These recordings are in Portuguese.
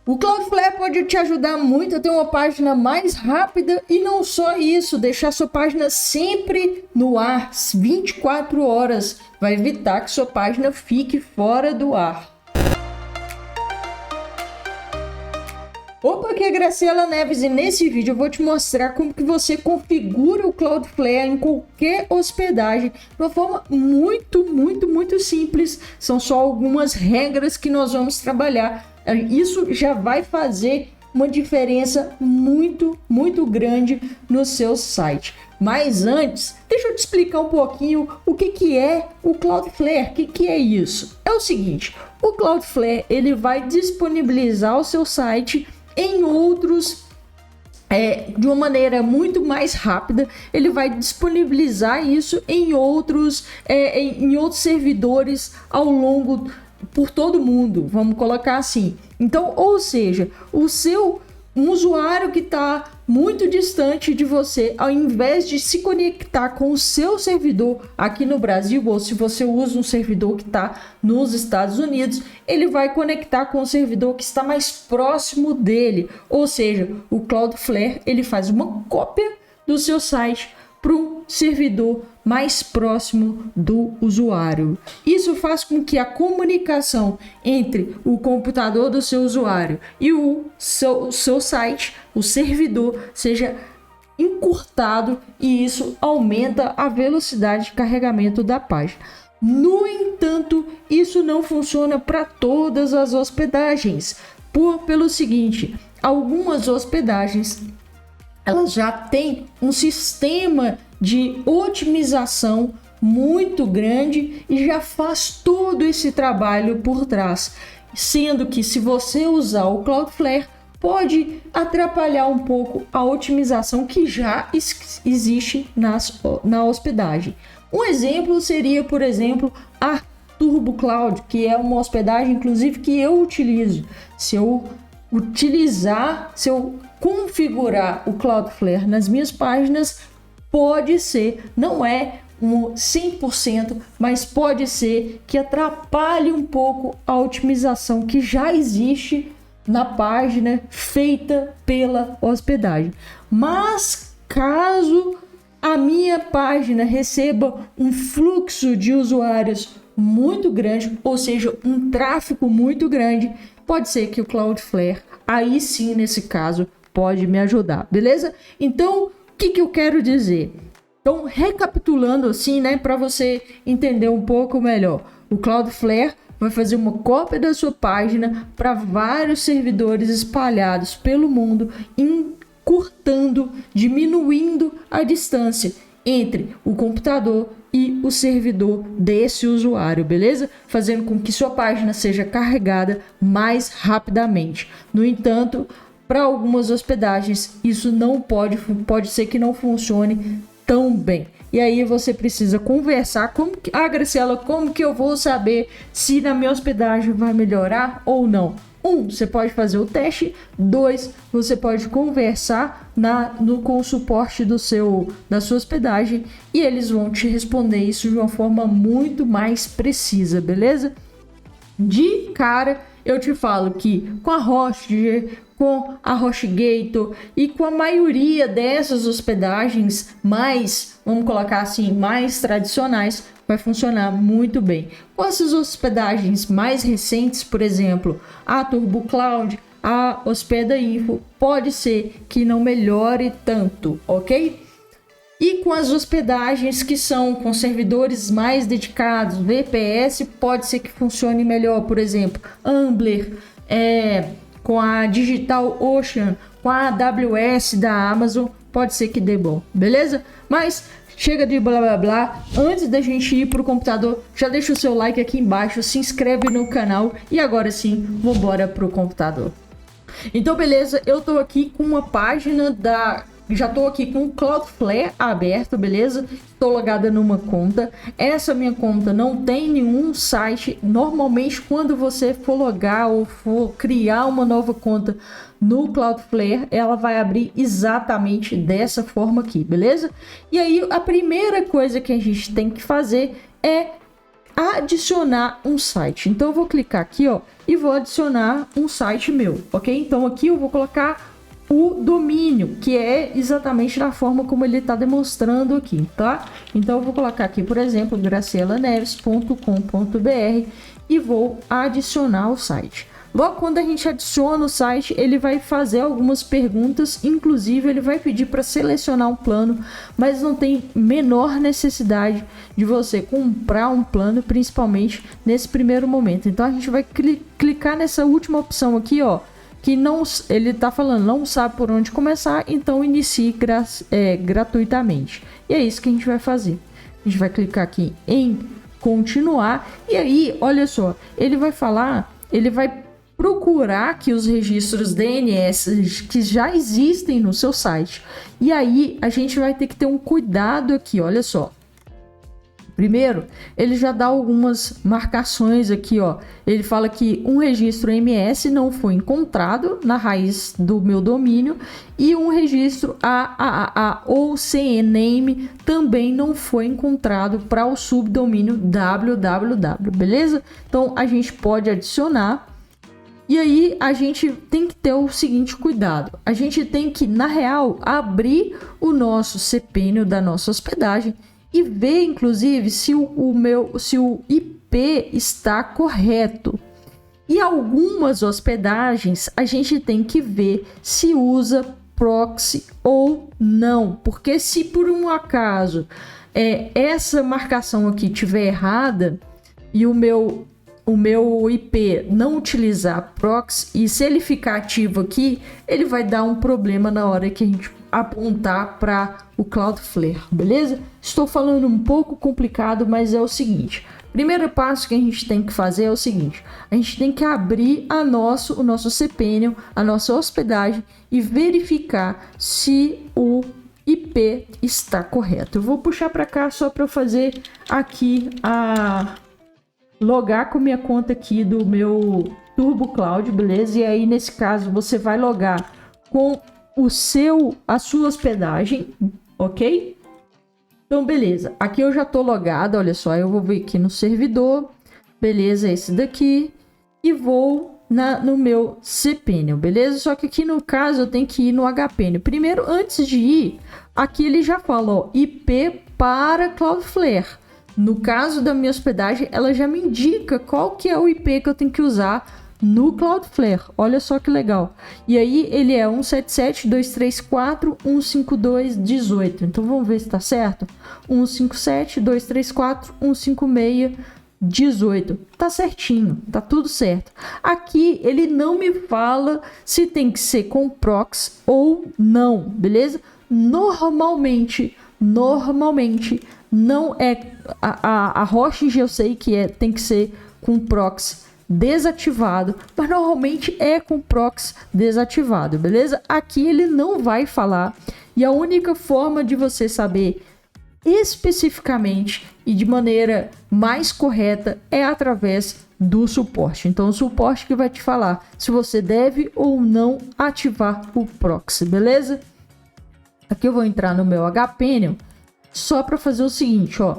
O Cloudflare pode te ajudar muito a ter uma página mais rápida e não só isso, deixar sua página sempre no ar, 24 horas, vai evitar que sua página fique fora do ar. Opa, aqui é a Graciela Neves e nesse vídeo eu vou te mostrar como que você configura o Cloudflare em qualquer hospedagem de uma forma muito simples. São só algumas regras que nós vamos trabalhar. Isso já vai fazer uma diferença muito grande no seu site. Mas antes, deixa eu te explicar um pouquinho o que é o Cloudflare. O que é isso? É o seguinte, o Cloudflare ele vai disponibilizar o seu site em outros, de uma maneira muito mais rápida. Ele vai disponibilizar isso em outros servidores ao longo por todo mundo, vamos colocar assim. Então, ou seja, um usuário que está muito distante de você, ao invés de se conectar com o seu servidor aqui no Brasil, ou se você usa um servidor que está nos Estados Unidos, ele vai conectar com o servidor que está mais próximo dele. Ou seja, o Cloudflare ele faz uma cópia do seu site para um servidor mais próximo do usuário. Isso faz com que a comunicação entre o computador do seu usuário e o seu site, o servidor, seja encurtado, e isso aumenta a velocidade de carregamento da página. No entanto, isso não funciona para todas as hospedagens, pelo seguinte: algumas hospedagens elas já têm um sistema de otimização muito grande e já faz todo esse trabalho por trás, sendo que se você usar o Cloudflare pode atrapalhar um pouco a otimização que já existe na hospedagem. Um exemplo seria, por exemplo, a TurboCloud, que é uma hospedagem inclusive que eu utilizo. Se eu configurar o Cloudflare nas minhas páginas, pode ser, não é um 100%, mas pode ser que atrapalhe um pouco a otimização que já existe na página feita pela hospedagem. Mas caso a minha página receba um fluxo de usuários muito grande, ou seja, um tráfego muito grande, pode ser que o Cloudflare, aí sim, nesse caso, pode me ajudar, beleza? Então, o que eu quero dizer? Então, recapitulando assim, né, para você entender um pouco melhor, o Cloudflare vai fazer uma cópia da sua página para vários servidores espalhados pelo mundo, encurtando, diminuindo a distância entre o computador e o servidor desse usuário, beleza? Fazendo com que sua página seja carregada mais rapidamente. No entanto, para algumas hospedagens, isso não pode ser que não funcione tão bem. E aí você precisa conversar com Graciela, como que eu vou saber se na minha hospedagem vai melhorar ou não? 1, você pode fazer o teste. 2, você pode conversar com o suporte da sua hospedagem e eles vão te responder isso de uma forma muito mais precisa, beleza? De cara, eu te falo que com a Hostgator, com a HostGator e com a maioria dessas hospedagens mais, vamos colocar assim, mais tradicionais, vai funcionar muito bem. Com essas hospedagens mais recentes, por exemplo, a TurboCloud, a Hospedainfo, pode ser que não melhore tanto, ok? E com as hospedagens que são com servidores mais dedicados, VPS, pode ser que funcione melhor, por exemplo, Ambler, com a DigitalOcean, com a AWS da Amazon, pode ser que dê bom, beleza? Mas chega de blá blá blá, antes da gente ir pro computador, já deixa o seu like aqui embaixo, se inscreve no canal e agora sim, vambora pro computador. Então beleza, eu tô aqui com uma página já estou aqui com o Cloudflare aberto, beleza? Estou logada numa conta. Essa minha conta não tem nenhum site. Normalmente, quando você for logar ou for criar uma nova conta no Cloudflare, ela vai abrir exatamente dessa forma aqui, beleza? E aí, a primeira coisa que a gente tem que fazer é adicionar um site. Então eu vou clicar aqui, ó, e vou adicionar um site meu, ok? Então aqui eu vou colocar o domínio, que é exatamente da forma como ele está demonstrando aqui, tá? Então eu vou colocar aqui, por exemplo, gracielaneves.com.br e vou adicionar o site. Logo quando a gente adiciona o site, ele vai fazer algumas perguntas, inclusive ele vai pedir para selecionar um plano, mas não tem menor necessidade de você comprar um plano, principalmente nesse primeiro momento. Então a gente vai clicar nessa última opção aqui, ó, que não, ele tá falando, não sabe por onde começar, então inicie gratuitamente. E é isso que a gente vai fazer. A gente vai clicar aqui em continuar, e aí, olha só, ele vai falar, ele vai procurar aqui os registros DNS que já existem no seu site. E aí a gente vai ter que ter um cuidado aqui, olha só. Primeiro, ele já dá algumas marcações aqui, ó. Ele fala que um registro MS não foi encontrado na raiz do meu domínio e um registro AAA ou CNAME também não foi encontrado para o subdomínio www, beleza? Então a gente pode adicionar. E aí a gente tem que ter o seguinte cuidado. A gente tem que, na real, abrir o nosso cPanel da nossa hospedagem e ver, inclusive, se o IP está correto. E algumas hospedagens a gente tem que ver se usa proxy ou não. Porque se por um acaso essa marcação aqui estiver errada e o meu IP não utilizar proxy, e se ele ficar ativo aqui, ele vai dar um problema na hora que a gente apontar para o Cloudflare, beleza? Estou falando um pouco complicado, mas é o seguinte. Primeiro passo que a gente tem que fazer é o seguinte: a gente tem que abrir o nosso cPanel, a nossa hospedagem e verificar se o IP está correto. Eu vou puxar para cá só para eu fazer aqui logar com minha conta aqui do meu Turbo Cloud, beleza? E aí nesse caso você vai logar com a sua hospedagem, ok? Então beleza, aqui eu já tô logado, olha só, eu vou vir aqui no servidor, beleza, esse daqui, e vou no meu cPanel, beleza? Só que aqui no caso eu tenho que ir no HPanel. Primeiro, antes de ir, aqui ele já fala, ó, IP para Cloudflare. No caso da minha hospedagem, ela já me indica qual que é o IP que eu tenho que usar no Cloudflare. Olha só que legal. E aí ele é 177.234.152.18. Então vamos ver se está certo. 157.234.156.18. Tá certinho, tá tudo certo. Aqui ele não me fala se tem que ser com proxy ou não, beleza? Normalmente não é a hosting, eu sei que tem que ser com proxy desativado, mas normalmente é com proxy desativado, beleza? Aqui ele não vai falar, e a única forma de você saber especificamente e de maneira mais correta é através do suporte. Então o suporte que vai te falar se você deve ou não ativar o proxy, beleza? Aqui eu vou entrar no meu HPanel só para fazer o seguinte, ó.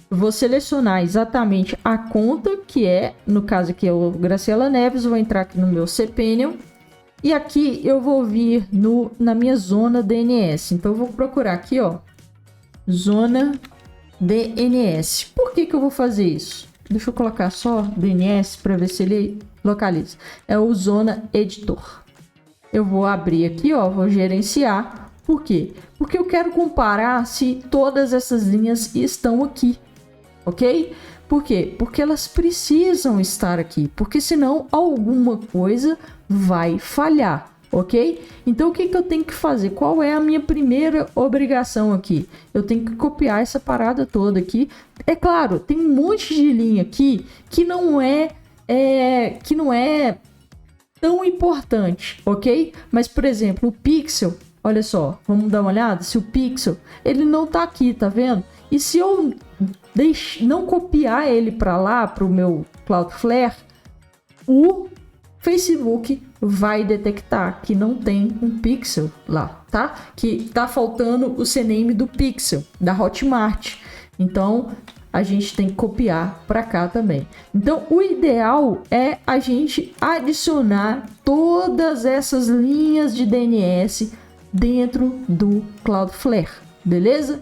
Vou selecionar exatamente a conta, que é, no caso aqui é o Graciela Neves, vou entrar aqui no meu cPanel e aqui eu vou vir na minha zona DNS. Então eu vou procurar aqui, ó, zona DNS. Por que eu vou fazer isso? Deixa eu colocar só DNS para ver se ele localiza. É o Zona Editor. Eu vou abrir aqui, ó, vou gerenciar. Por quê? Porque eu quero comparar se todas essas linhas estão aqui. Ok? Por quê? Porque elas precisam estar aqui, porque senão alguma coisa vai falhar, ok? Então o que eu tenho que fazer? Qual é a minha primeira obrigação aqui? Eu tenho que copiar essa parada toda aqui. É claro, tem um monte de linha aqui que não é tão importante, ok? Mas por exemplo, o pixel, olha só, vamos dar uma olhada. Se o pixel, ele não tá aqui, tá vendo? E se eu não copiar ele para lá, para o meu Cloudflare, o Facebook vai detectar que não tem um pixel lá, tá? Que tá faltando o CNAME do pixel, da Hotmart. Então, a gente tem que copiar para cá também. Então, o ideal é a gente adicionar todas essas linhas de DNS dentro do Cloudflare, beleza?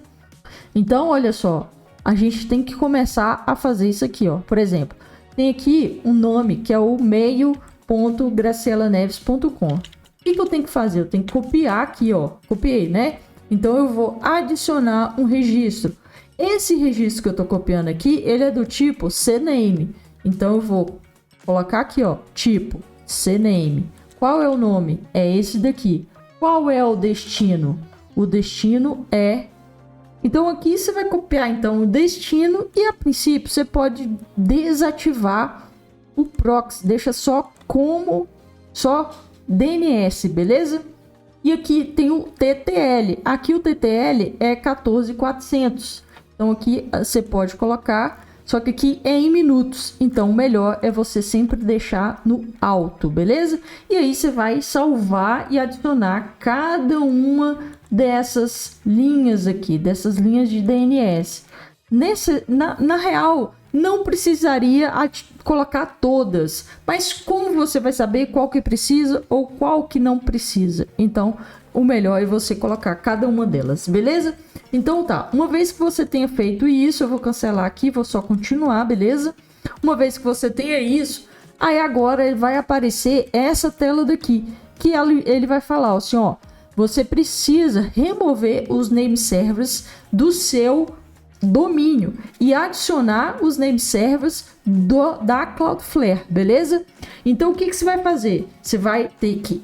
Então, olha só, a gente tem que começar a fazer isso aqui, ó. Por exemplo, tem aqui um nome que é o mail.gracielaneves.com. O que eu tenho que fazer? Eu tenho que copiar aqui, ó. Copiei, né? Então, eu vou adicionar um registro. Esse registro que eu tô copiando aqui, ele é do tipo CNAME. Então, eu vou colocar aqui, ó, tipo CNAME. Qual é o nome? É esse daqui. Qual é o destino? O destino é... Então, aqui você vai copiar, então, o destino e, a princípio, você pode desativar o proxy. Deixa só como... Só DNS, beleza? E aqui tem o TTL. Aqui o TTL é 14400. Então aqui você pode colocar, só que aqui é em minutos. Então o melhor é você sempre deixar no alto, beleza? E aí você vai salvar e adicionar cada uma dessas linhas aqui, dessas linhas de DNS. Na real, não precisaria colocar todas, mas como você vai saber qual que precisa ou qual que não precisa? Então, o melhor é você colocar cada uma delas, beleza? Então tá, uma vez que você tenha feito isso, eu vou cancelar aqui, vou só continuar, beleza? Uma vez que você tenha isso, aí agora ele vai aparecer essa tela daqui, que ele vai falar assim, ó, você precisa remover os name servers do seu domínio e adicionar os name servers da Cloudflare, beleza? Então o que você vai fazer? Você vai ter que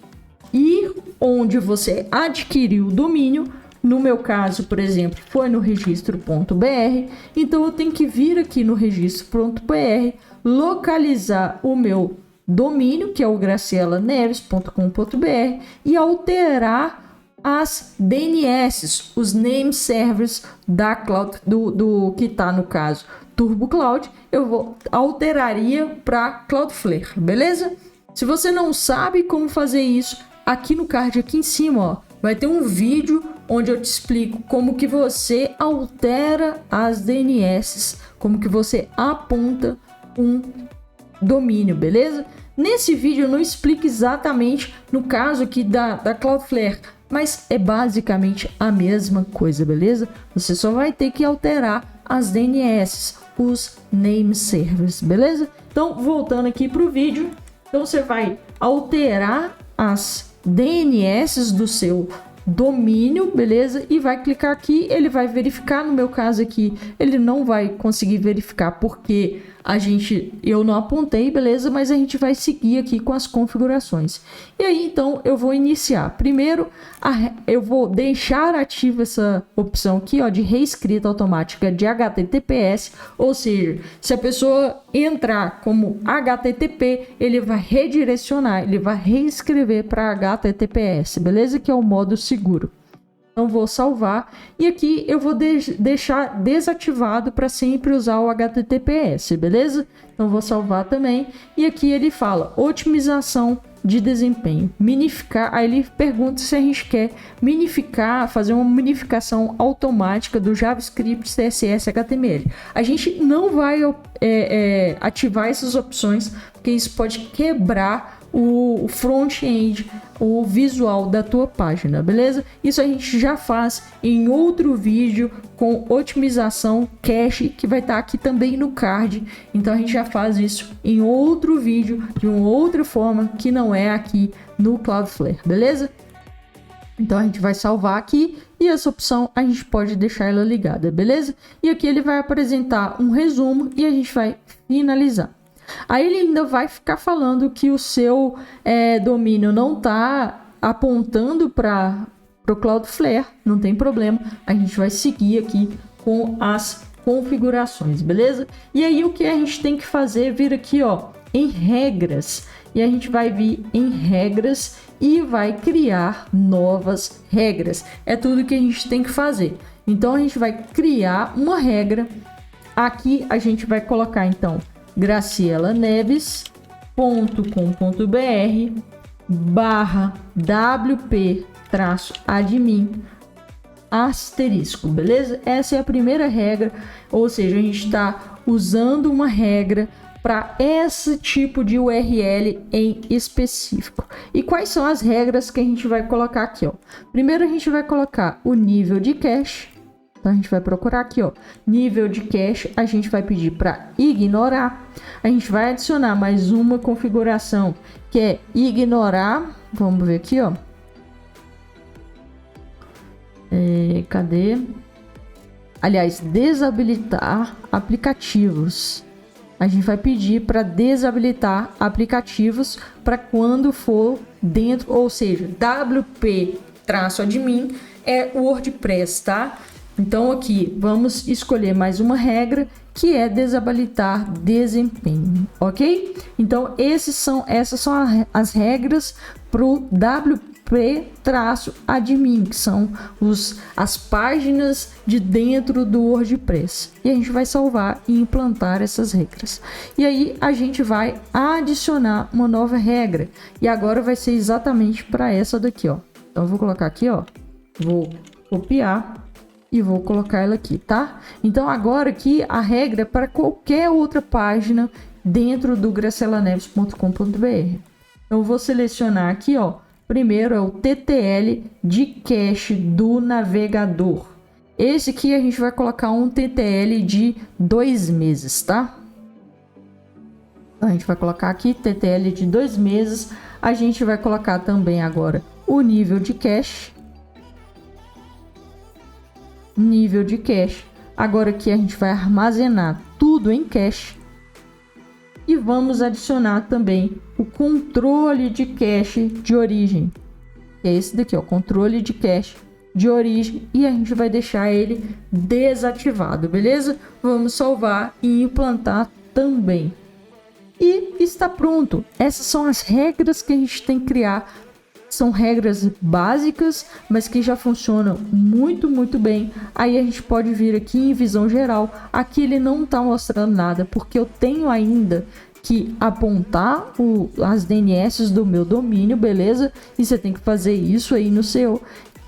ir onde você adquiriu o domínio. No meu caso, por exemplo, foi no registro.br. Então eu tenho que vir aqui no registro.br, localizar o meu domínio, que é o gracielaneves.com.br, e alterar as DNS, os name servers da Cloud, do que está no caso Turbo Cloud, eu alteraria para Cloudflare, beleza? Se você não sabe como fazer isso, aqui no card aqui em cima, ó, vai ter um vídeo onde eu te explico como que você altera as DNS, como que você aponta um domínio, beleza? Nesse vídeo eu não explico exatamente no caso aqui da Cloudflare, mas é basicamente a mesma coisa, beleza? Você só vai ter que alterar as DNS, os name servers, beleza? Então, voltando aqui para o vídeo, então você vai alterar as DNS do seu domínio, beleza? E vai clicar aqui, ele vai verificar. No meu caso aqui, ele não vai conseguir verificar porque eu não apontei, beleza? Mas a gente vai seguir aqui com as configurações. E aí, então, eu vou iniciar. Primeiro, eu vou deixar ativa essa opção aqui, ó, de reescrita automática de HTTPS, ou seja, se a pessoa entrar como HTTP, ele vai redirecionar, ele vai reescrever para HTTPS, beleza? Que é o modo seguro. Então vou salvar e aqui eu vou deixar desativado para sempre usar o HTTPS, beleza? Então vou salvar também e aqui ele fala otimização de desempenho, minificar. Aí ele pergunta se a gente quer minificar, fazer uma minificação automática do JavaScript, CSS, HTML. A gente não vai ativar essas opções porque isso pode quebrar o front-end, o visual da tua página, beleza? Isso a gente já faz em outro vídeo com otimização cache, que vai estar aqui também no card. Então a gente já faz isso em outro vídeo, de uma outra forma, que não é aqui no Cloudflare, beleza? Então a gente vai salvar aqui e essa opção a gente pode deixar ela ligada, beleza? E aqui ele vai apresentar um resumo e a gente vai finalizar. Aí ele ainda vai ficar falando que o seu domínio não está apontando para o Cloudflare, não tem problema. A gente vai seguir aqui com as configurações, beleza? E aí o que a gente tem que fazer, vir aqui, ó, em regras. E a gente vai vir em regras e vai criar novas regras. É tudo que a gente tem que fazer. Então a gente vai criar uma regra. Aqui a gente vai colocar então gracielaneves.com.br/wp-admin asterisco, beleza? Essa é a primeira regra, ou seja, a gente está usando uma regra para esse tipo de URL em específico. E quais são as regras que a gente vai colocar aqui, ó? Primeiro a gente vai colocar o nível de cache. Então a gente vai procurar aqui, ó, nível de cache, a gente vai pedir para ignorar. A gente vai adicionar mais uma configuração, que é ignorar, vamos ver aqui, ó. Cadê? Aliás, desabilitar aplicativos. A gente vai pedir para desabilitar aplicativos para quando for dentro, ou seja, wp-admin é o WordPress, tá? Então aqui vamos escolher mais uma regra, que é desabilitar desempenho, ok? Então essas são as regras para o wp-admin, que são as páginas de dentro do WordPress. E a gente vai salvar e implantar essas regras. E aí a gente vai adicionar uma nova regra. E agora vai ser exatamente para essa daqui, ó. Então eu vou colocar aqui, ó. Vou copiar e vou colocar ela aqui, tá? Então agora aqui a regra é para qualquer outra página dentro do gracelaneves.com.br. Então eu vou selecionar aqui, ó. Primeiro é o TTL de cache do navegador. Esse aqui a gente vai colocar um TTL de 2 meses, tá? Então a gente vai colocar aqui TTL de 2 meses. A gente vai colocar também agora o nível de cache. Nível de cache. Agora aqui a gente vai armazenar tudo em cache. E vamos adicionar também o controle de cache de origem. Que é esse daqui, ó, controle de cache de origem. E a gente vai deixar ele desativado, beleza? Vamos salvar e implantar também. E está pronto. Essas são as regras que a gente tem que criar. São regras básicas, mas que já funcionam muito, muito bem. Aí a gente pode vir aqui em visão geral. Aqui ele não está mostrando nada, porque eu tenho ainda que apontar as DNS do meu domínio, beleza? E você tem que fazer isso aí no seu.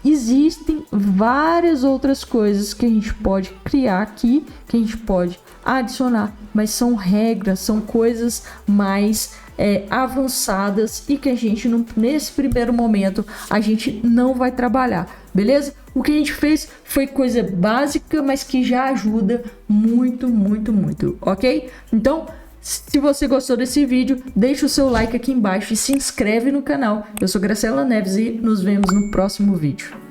Existem várias outras coisas que a gente pode criar aqui, que a gente pode adicionar, mas são regras, são coisas mais avançadas e que a gente nesse primeiro momento a gente não vai trabalhar, beleza? O que a gente fez foi coisa básica, mas que já ajuda muito, muito, muito, ok? Então, se você gostou desse vídeo, deixa o seu like aqui embaixo e se inscreve no canal. Eu sou Gracela Neves e nos vemos no próximo vídeo.